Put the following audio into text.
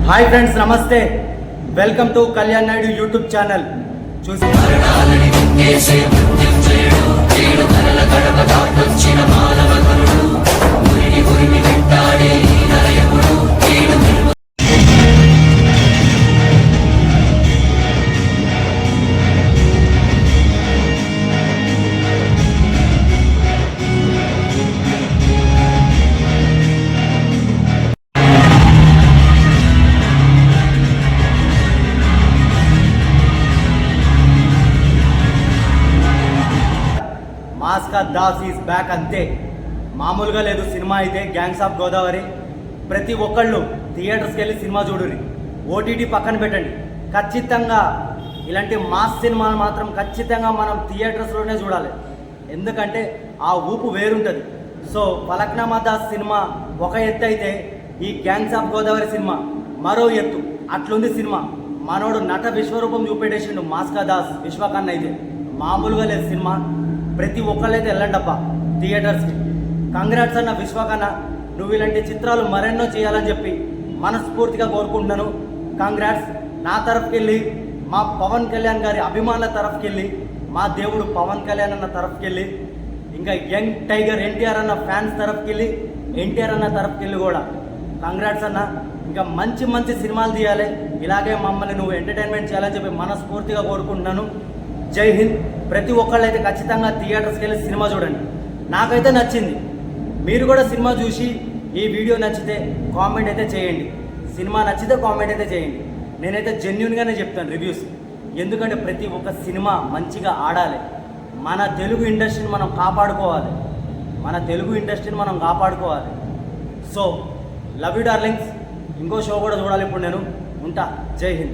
Hi friends, నమస్తే. Welcome to Kalyan Naidu YouTube channel. చూసి మాస్కా Das is back. అంతే, మామూలుగా లేదు సినిమా అయితే. Gangs of Godavari. ప్రతి ఒక్కళ్ళు థియేటర్స్కి వెళ్ళి సినిమా చూడుర్రి. ఓటీటీ పక్కన పెట్టండి. ఖచ్చితంగా ఇలాంటి మాస్ సినిమాలు మాత్రం ఖచ్చితంగా మనం థియేటర్స్లోనే చూడాలి. ఎందుకంటే ఆ ఊపు వేరుంటుంది. సో ఫలక్నామా దాస్ సినిమా ఒక ఎత్తు అయితే, ఈ గ్యాంగ్స్ ఆఫ్ గోదావరి సినిమా మరో ఎత్తు. అట్లుంది సినిమా. మనోడు నట విశ్వరూపం చూపెట్టేసిండు మాస్కా దాస్ విశ్వకన్న. అయితే మామూలుగా లేదు సినిమా. ప్రతి ఒక్కళ్ళైతే వెళ్ళండప్ప థియేటర్స్కి. కంగ్రాట్స్ అన్న విశ్వకన్న, నువ్వు ఇలాంటి చిత్రాలు మరెన్నో చేయాలని చెప్పి మనస్ఫూర్తిగా కోరుకుంటున్నాను. కంగ్రాట్స్. నా తరఫుకి వెళ్ళి, మా పవన్ కళ్యాణ్ గారి అభిమానుల తరఫుకి వెళ్ళి, మా దేవుడు పవన్ కళ్యాణ్ అన్న తరఫుకి వెళ్ళి, ఇంకా యంగ్ టైగర్ ఎన్టీఆర్ అన్న ఫ్యాన్స్ తరఫుకి వెళ్ళి, ఎన్టీఆర్ అన్న తరఫుకి వెళ్ళి కూడా కంగ్రాట్స్ అన్న. ఇంకా మంచి మంచి సినిమాలు తీయాలి. ఇలాగే మమ్మల్ని నువ్వు ఎంటర్టైన్మెంట్ చేయాలని చెప్పి మనస్ఫూర్తిగా కోరుకుంటున్నాను. జై హింద్. ప్రతి ఒక్కళ్ళైతే ఖచ్చితంగా థియేటర్స్కి వెళ్ళి సినిమా చూడండి. నాకైతే నచ్చింది. మీరు కూడా సినిమా చూసి ఈ వీడియో నచ్చితే కామెంట్ అయితే చేయండి. సినిమా నచ్చితే కామెంట్ అయితే చేయండి. నేనైతే జెన్యూన్గానే చెప్తాను రివ్యూస్. ఎందుకంటే ప్రతి ఒక్క సినిమా మంచిగా ఆడాలి. మన తెలుగు ఇండస్ట్రీని మనం కాపాడుకోవాలి. So love you darlings. ఇంకో షో కూడా చూడాలి ఇప్పుడు నేను. ఉంటా. జై హింద్.